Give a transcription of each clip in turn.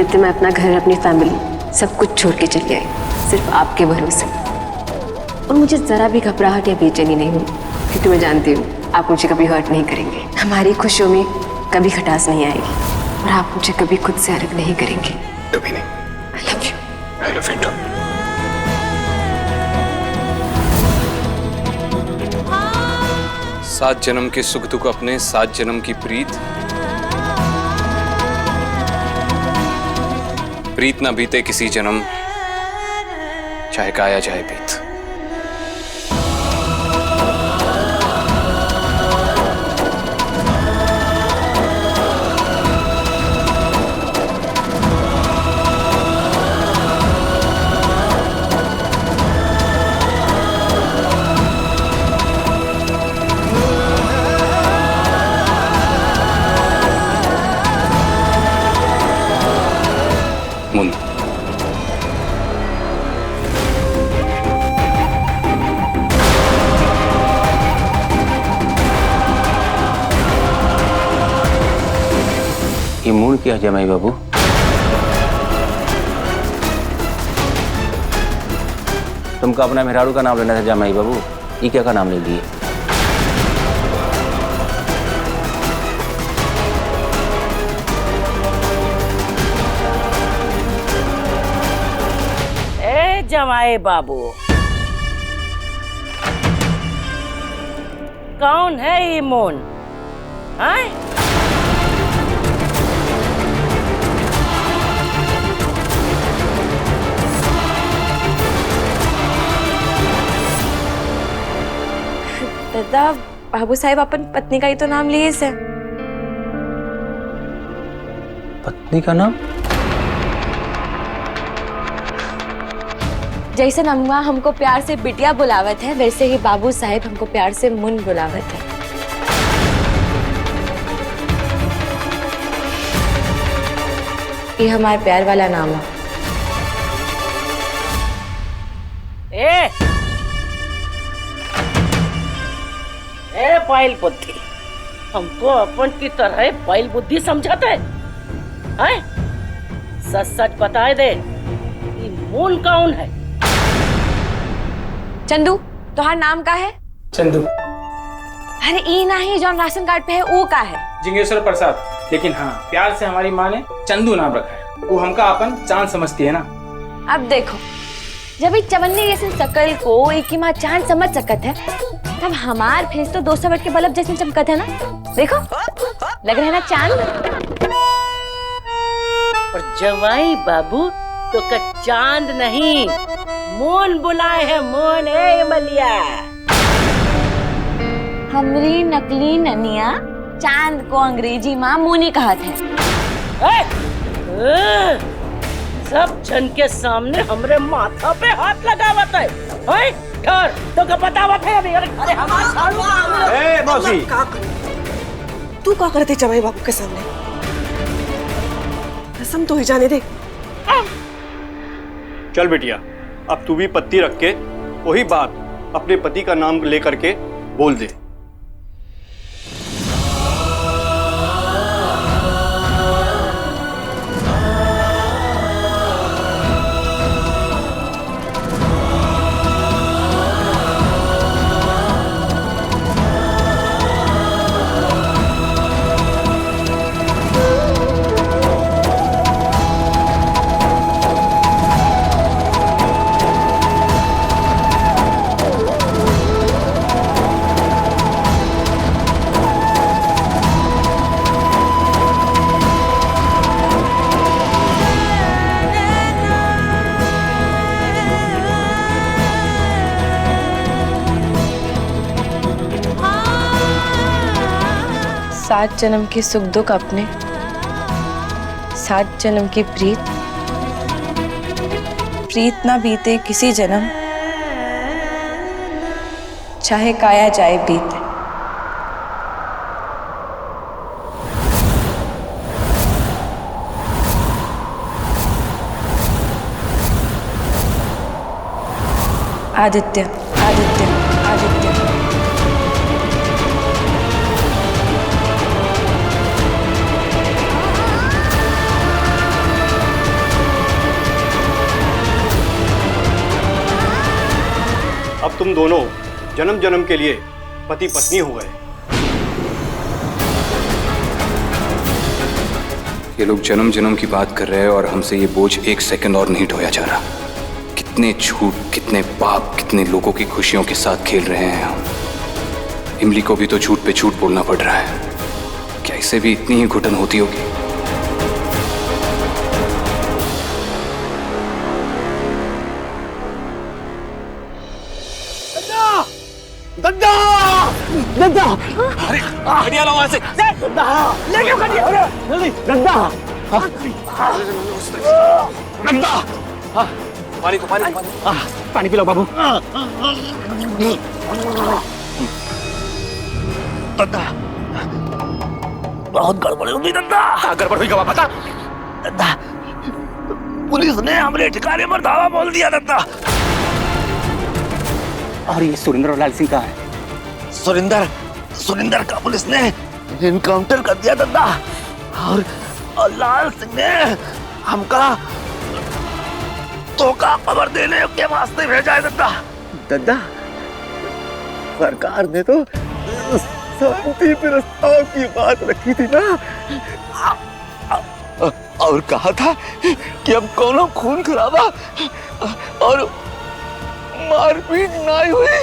आदित्य, मैं अपना घर, अपनी फैमिली सब कुछ छोड़ के चली आई सिर्फ आपके भरोसे। और मुझे जरा भी घबराहट या बेचैनी नहीं हुई, क्योंकि मैं जानती हूँ आप मुझे कभी हर्ट नहीं करेंगे। हमारी खुशियों में कभी खटास नहीं आएगी और आप मुझे कभी खुद से अलग नहीं करेंगे। कभी नहीं। I love you. I love you too. 7 जन्म के सुख दुख अपने, 7 जन्म की प्रीत। प्रीत ना बीते किसी जन्म, चाहे काया जाए बीत। मुन, ये मूड क्या है जमाई बाबू? तुमको अपना मेहरारू का नाम लेना था जमाई बाबू, ये क्या का नाम ले लिए? ए जमाई बाबू, कौन है ये मोन? हैं? दादा, बाबू साहेब अपन पत्नी का ही तो नाम लिए से। पत्नी का नाम? जैसे अम्मा हमको प्यार से बिटिया बुलावत है, वैसे ही बाबू साहेब हमको प्यार से मुन बुलावत है। ये हमारा प्यार वाला नाम है। ए पाइल बुद्धि, हमको अपन की तरह पाइल बुद्धि समझाते हैं? सच सच बताए दे, ये मून कौन है? चंदू, तुम्हारा नाम का है? चंदू। अरे ई नहीं, जो राशन कार्ड पे है वो का है? जिंगेश्वर प्रसाद। लेकिन हाँ, प्यार से हमारी माँ ने चंदू नाम रखा है। वो हमका अपन चांद समझती है ना। अब देखो, जब इस चवन्नी जैसे शकल को एक ही माँ चांद समझ सकत है, तब हमार फेस तो 200 वाट के बल्ब जैसे चमकत है ना। देखो, लग रहा है ना चांद। और जवाई बाबू तो का चांद नहीं, मोन बुलाए है। मोन है मलिया। हमरी नकली ननिया चांद को अंग्रेजी माँ मोनी कहत है। सब जन के सामने हमरे माथा पे हाथ लगावत है। डर तो का बतावत है अभी। अरे हमार सालू ए मौसी, तू क्या करते जमाई बाबू के सामने? कसम तो ही जाने दे। चल बेटिया, अब तू भी पत्ती रख के वही बात अपने पति का नाम लेकर के बोल दे। सात जन्म के सुख दुख अपने, 7 जन्म की प्रीत। प्रीत ना बीते किसी जन्म, चाहे काया जाए बीते। आदित्य, आदित्य, आदित्य। तुम दोनों जन्म जन्म के लिए पति पत्नी हो गए। ये लोग जन्म जन्म की बात कर रहे हैं और हमसे ये बोझ एक सेकंड और नहीं ढोया जा रहा। कितने झूठ, कितने पाप, कितने लोगों की खुशियों के साथ खेल रहे हैं हम। इमली को भी तो झूठ पे झूठ बोलना पड़ रहा है। क्या इससे भी इतनी ही घुटन होती होगी? दद्दा! दद्दा! हटिया लो वहां से। दद्दा! लेके दद्दा! दद्दा! पानी को पानी पानी पिलाओ बाबू। दद्दा! बहुत गड़बड़ हुई दद्दा। गड़बड़ हुई क्या पता? दद्दा! पुलिस ने हमारे ठिकाने पर धावा बोल दिया दद्दा। और ये सुरेंद्र और लाल सिंह कहाँ है? सुरिंदर का पुलिस ने इनकाउंटर कर दिया दद्दा। और लाल सिंह ने हमका धोखा खबर देने के वास्ते भेजा है दद्दा। दद्दा, सरकार ने तो शांति प्रस्ताव की बात रखी थी ना, और कहा था कि अब कोनो खून खराबा और मारपीट नहीं हुई।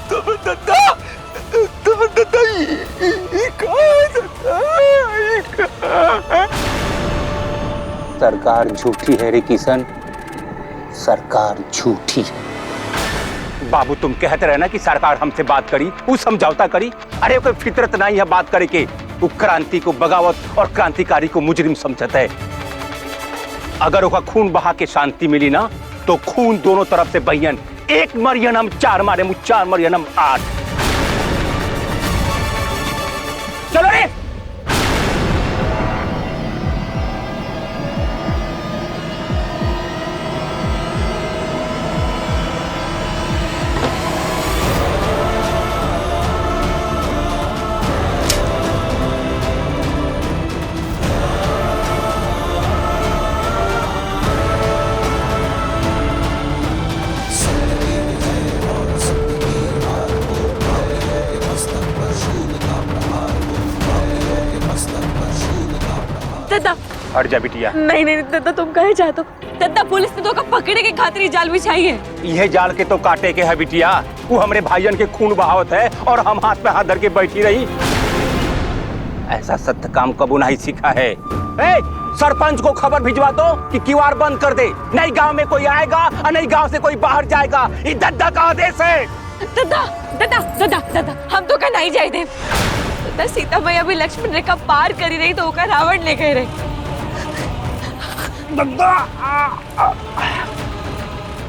तुम दद्दा सरकार झूठी है रे किशन, सरकार झूठी है। बाबू तुम कहते रहे ना कि सरकार हमसे बात करी, वो समझौता करी। अरे कोई फितरत नहीं है बात करे के। वो क्रांति को बगावत और क्रांतिकारी को मुजरिम समझता है। अगर उसका खून बहा के शांति मिली ना, तो खून दोनों तरफ से बहियन। एक मरियन हम चार मारे मुझ, चार मरियन हम 8। चलो रे। दद्दा, हट जा बिटिया। नहीं नहीं दद्दा, तुम कहे जाते हो? दद्दा, पुलिस ने तो का पकड़े के खातिर जाल बिछाई है। यह जाल के तो काटे के है बिटिया। वो हमारे भाईयन के खून बहावत है और हम हाथ पे हाथ धर के बैठी रही। ऐसा सत्य काम कबू नहीं सीखा है। सरपंच को खबर भिजवा दो कि किवाड़ बंद कर दे, नहीं गांव में कोई आएगा और नहीं गांव से कोई बाहर जाएगा। ये दद्दा का आदेश है। दद्दा दद्दा दद्दा दद्दा, हम तो का नहीं जाए दे। दद्दा, सीता मैया भी लक्ष्मण रेखा पार करी रही तो ओका रावण ले गए रहे। दद्दा!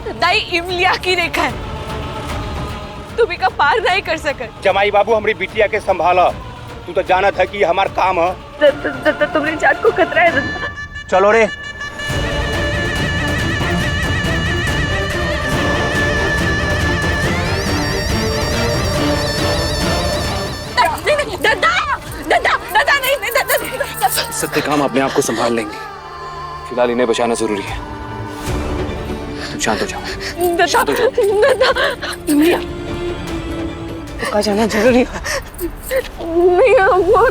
दद्दा, इमलिया की रेखा है, तुम्ही का पार नहीं कर सके। जमाई बाबू हमारी बिटिया के संभाला। तू तो जाना था कि ये हमारा काम है। दद्दा, तुम्हारी जान को खतरा है दद्दा। चलो रे। दद्दा दद्दा दद्दा, नहीं नहीं दद्दा। सत्य काम अपने आप को संभाल लेंगे। फिलहाल इन्हें बचाना जरूरी है। तुम शांत हो जाओ। शांत हो जाओ। दद्दा, इमलिया का जाना जरूरी है। नहीं वो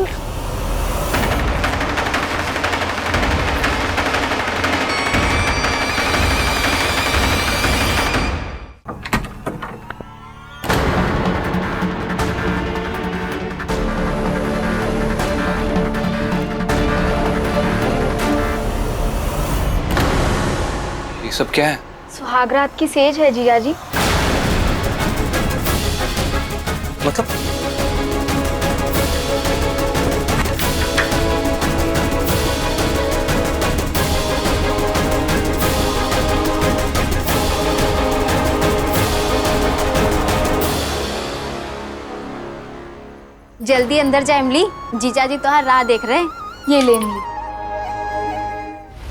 ये सब क्या है? सुहागरात की सेज है जिया जी। मतलब जल्दी अंदर जा इमली, जीजा जी तोहार राह देख रहे हैं। ये ले इमली।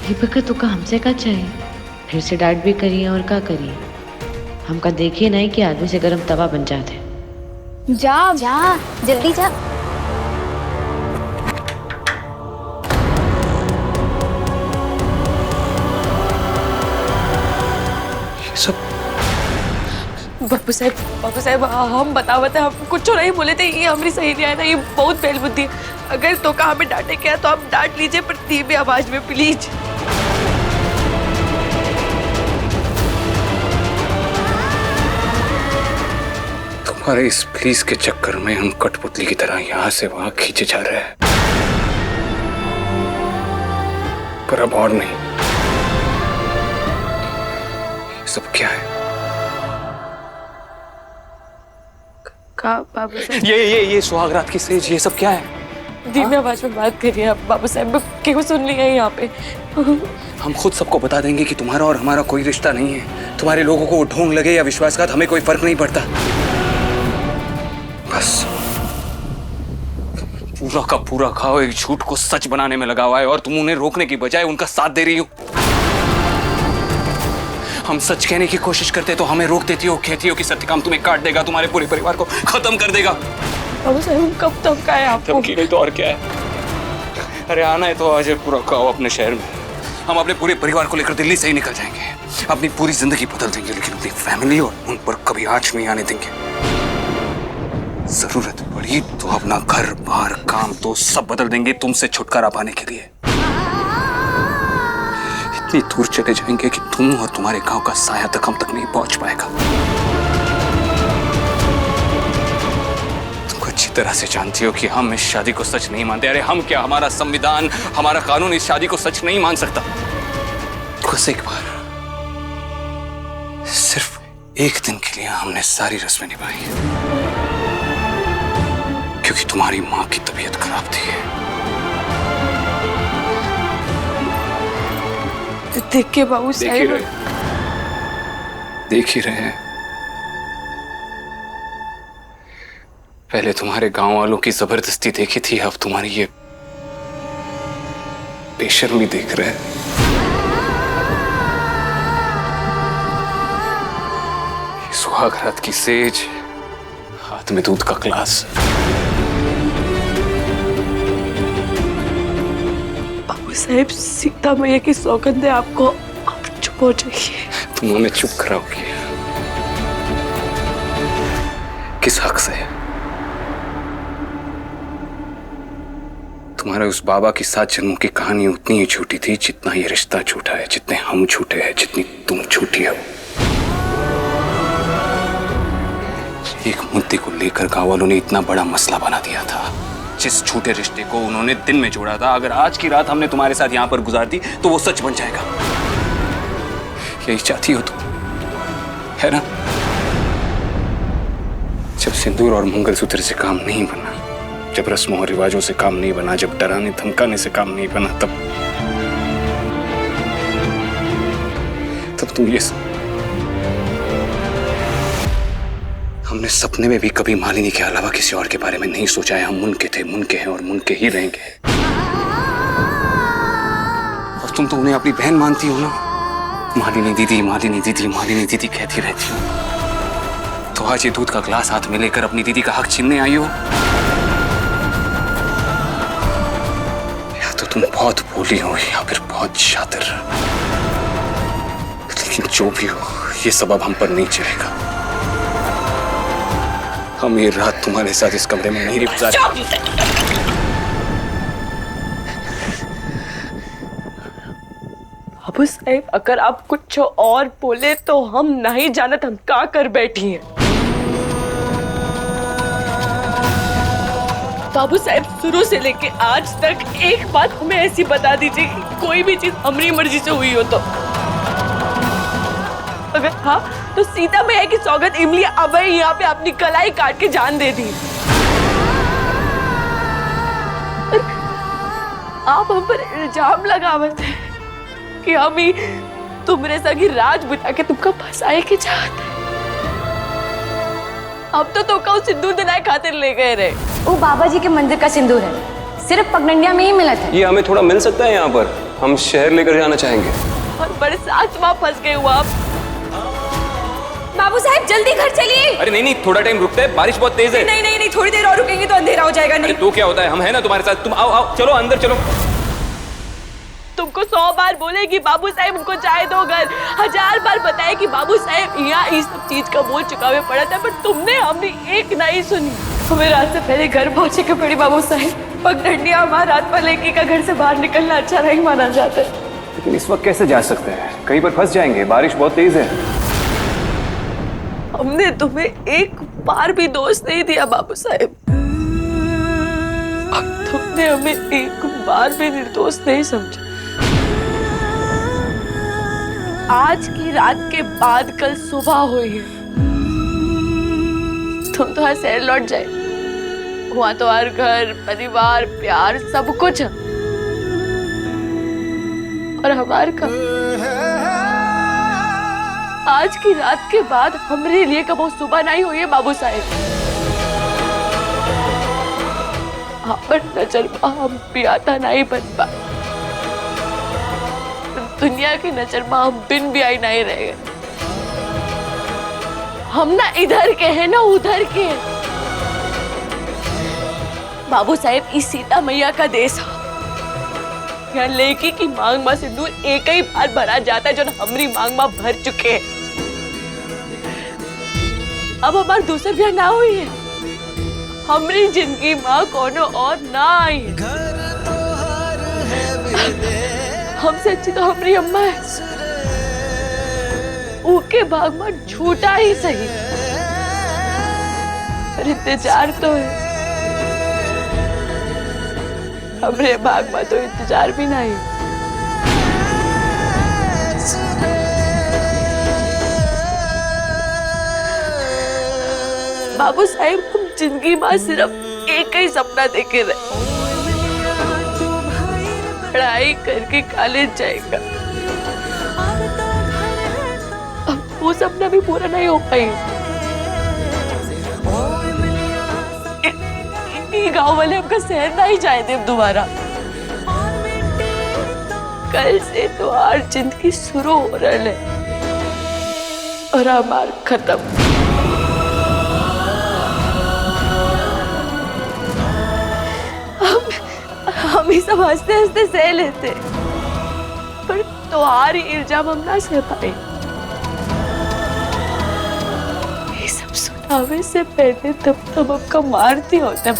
दीपक तो का हमसे का चाहिए, फिर से डांट भी करिए और का करिए। हमका देखिए नहीं कि आदमी से गरम तवा बन जाते। जा जा जल्दी जा। ये सब बाबू साहब हम बतावत है, हम कुछ नहीं बोले थे, ये हमारी सही नहीं आया था, ये बहुत बेल बुद्धि। अगर तो का हमें डांटे क्या तो आप डांट लीजिए, पर धीमी आवाज में प्लीज। तुम्हारे इस प्लीज के चक्कर में हम कठपुतली की तरह यहाँ से वहां खींचे जा रहे हैं, पर अब और नहीं। सब क्या है? का बाबू साहब ये सुहागरात की सेज, ये सब क्या है? धीमी आवाज में बात करिए आप बाबू साहब, क्यों सुन लिया है यहाँ पे? हम खुद सबको बता देंगे कि तुम्हारा और हमारा कोई रिश्ता नहीं है। तुम्हारे लोगों को ढोंग लगे या विश्वासघात, हमें कोई फर्क नहीं पड़ता। बस पूरा का पूरा खाओ एक झूठ को सच बनाने में लगा हुआ है, और तुम उन्हें रोकने की बजाय उनका साथ दे रही हो। हम सच कहने की कोशिश करते तो हमें रोक देती हो, कहती हो कि सत्यकाम तुम्हें काट देगा, तुम्हारे पूरे परिवार को खत्म कर देगा। बाबू साहब कब तक का है आपको? धमकी नहीं तो और क्या है? अरे आना है तो आज पूरा खाओ अपने शहर में। हम अपने पूरे परिवार को लेकर दिल्ली से ही निकल जाएंगे, अपनी पूरी जिंदगी बदल देंगे, लेकिन अपनी फैमिली और उन पर कभी आंच नहीं आने देंगे। जरूरत पड़ी तो अपना घर बार काम तो सब बदल देंगे तुमसे छुटकारा पाने के लिए। इतनी दूर चले जाएंगे कि तुम और तुम्हारे गांव का साया तक हम तक नहीं पहुंच पाएगा। तुम अच्छी तरह से जानती हो कि हम इस शादी को सच नहीं मानते। अरे हम क्या, हमारा संविधान, हमारा कानून इस शादी को सच नहीं मान सकता। बस एक बार, सिर्फ एक दिन के लिए हमने सारी रस्में निभाई, क्योंकि तुम्हारी मां की तबीयत खराब थी। देख के बाबू साहब, देख ही रहे हैं। पहले तुम्हारे गांव वालों की जबरदस्ती देखी थी, अब तुम्हारी ये बेशर्मी देख रहे हैं। सुहागरात की सेज, हाथ में दूध का ग्लास। बाबू साहब सीता मैया की सौगंध है आपको, आप चुप हो जाइए। तुम हमें चुप कराओगी? किस हक से? तुम्हारे उस बाबा की 7 जन्मों की कहानी उतनी ही झूठी थी जितना ये रिश्ता झूठा है, जितने हम झूठे हैं, जितनी तुम झूठी हो। एक मुद्दे को लेकर गांव वालों ने इतना बड़ा मसला बना दिया था। जिस झूठे रिश्ते को उन्होंने दिन में जोड़ा था, अगर आज की रात हमने तुम्हारे साथ यहां पर गुजार दी तो वो सच बन जाएगा। यही चाहती हो तुम, है ना? जब सिंदूर और मंगलसूत्र से काम नहीं बना, जब रस्मों और रिवाजों से काम नहीं बना, जब डराने धमकाने से काम नहीं बना, तब तुम ये हमने सपने में भी कभी मालिनी के अलावा किसी और के बारे में नहीं सोचा है। हम मुनके थे, मुनके हैं और मुनके ही रहेंगे। और तुम तो उन्हें अपनी बहन मानती हो ना। मालिनी दीदी, मालिनी दीदी, मालिनी दीदी कहती रहती हो। तो आज ये दूध का ग्लास हाथ में लेकर अपनी दीदी का हक छीनने आई हो? या तो तुम बहुत भोली हो या फिर बहुत शातिर। लेकिन जो भी हो, ये सबब हम पर नहीं चलेगा। हम ये रात तुम्हारे साथ इस कमरे में नहीं गुजारेंगे। बाबू साहब अगर आप कुछ और बोले तो हम नहीं जानत हम क्या कर बैठी हैं। बाबू साहब शुरू से लेके आज तक एक बात हमें ऐसी बता दीजिए कि कोई भी चीज हमारी मर्जी से हुई हो तो। अगर हाँ तो सीता मैया की सौगंध इमली अब यहाँ पे अपनी कलाई काट के जान दे दी। आप हम पर इल्जाम लगावत है कि हम ही तुमरे संगी राज बुता के तुमको फंसाए के चाहते। अब तो तुमको सिंदूर दिलाए खातिर ले गए रहे। वो बाबा जी के मंदिर का सिंदूर है, सिर्फ पगडंडिया में ही मिला था। ये हमें थोड़ा मिल सकता है यहाँ पर? हम शहर लेकर जाना चाहेंगे। और बरसात में फंस गए हुआ आप। बाबू साहब जल्दी घर चलिए। अरे नहीं, थोड़ा टाइम रुकते हैं, बारिश बहुत तेज है। नहीं, थोड़ी देर और रुकेंगे तो अंधेरा हो जाएगा। नहीं तो क्या होता है, हम है ना तुम्हारे साथ, तुम आओ चलो अंदर चलो। तुमको 100 बार बोले कि बाबू साहेब उनको जाए दो घर, 1000 बार बताए कि बाबू साहेब यहाँ इस सब चीज का बोझ चुकावे पड़ा था, पर तुमने हमने एक नहीं सुनी। हमें रात से पहले घर पहुंचे के पड़ी बाबू साहेब। पगडंडिया हमारा रात पर लेके का घर से बाहर निकलना अच्छा नहीं माना जाता। लेकिन इस वक्त कैसे जा सकते हैं? कहीं पर फंस जाएंगे, बारिश बहुत तेज है। हमने तुम्हें एक बार भी दोस्त नहीं दिया बाबू साहेब, और तुमने हमें एक बार भी निर्दोष नहीं समझा। आज की रात के बाद कल सुबह हुई है, तुम तो हर शहर लौट जाए, वहां तो हर घर परिवार प्यार सब कुछ है, और हमारे का आज की रात के बाद हमारे लिए कब वो सुबह नहीं हुई है बाबू साहेब। पर नजर में हम भी आता नहीं बन पा, दुनिया की नजर में हम बिन भी आई नहीं रह गए। हम ना इधर के हैं ना उधर के हैं। बाबू साहेब इस सीता मैया का देश है, यहाँ लेकी की मांग में सिंदूर एक ही बार भरा जाता है, जो हमारी मांग में भर चुके हैं। अब हमारी दूसरी ब्याह ना हुई है, हमारी जिंदगी माँ कोनो और ना आई है। हमसे अच्छी तो हमारी अम्मा है, उनके भाग में झूठा ही सही, पर इंतजार तो है। हमारे भाग में तो इंतजार भी नहीं। बाबू साहेब हम जिंदगी में सिर्फ एक ही सपना देखे रहे, पढ़ाई करके कॉलेज जाएगा। अब वो सपना भी पूरा नहीं हो पाएगा। गांव वाले हमका शहर नहीं जाए दे दोबारा। कल से तो हर जिंदगी शुरू हो रहा है और हमार खत्म। हम ही सब हंसते हंसते सह लेते, पर तुम्हारी इल्जाम हम ना सह पाए। ये सब सुनावे से पहले तब आपका मारती होते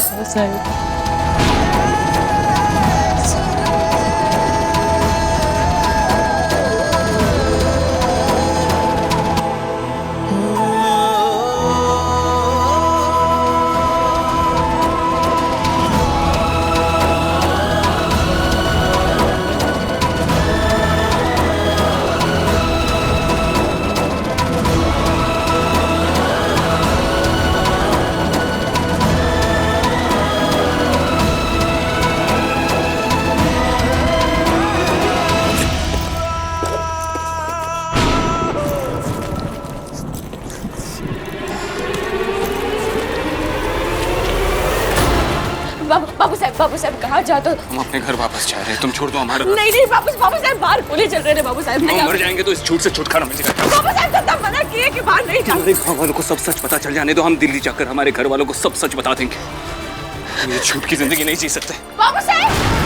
बाबू साहब। बाबू साहब कहाँ जाते हो? हम अपने घर वापस जा रहे हैं, तुम छोड़ दो हमारा। नहीं बाबू साहब बाहर गोली चल रहे हैं बाबू साहब। हम मर जाएंगे तो इस झूठ से छुटकारा मिलेगा। बाबू साहब तब मना किए कि बाहर नहीं जाओ। गाँव वालों को सब सच पता चल जाने दो, हम दिल्ली जाकर हमारे घर वालों को सब सच बता देंगे। ये झूठ की जिंदगी नहीं जी सकते। बाबू साहब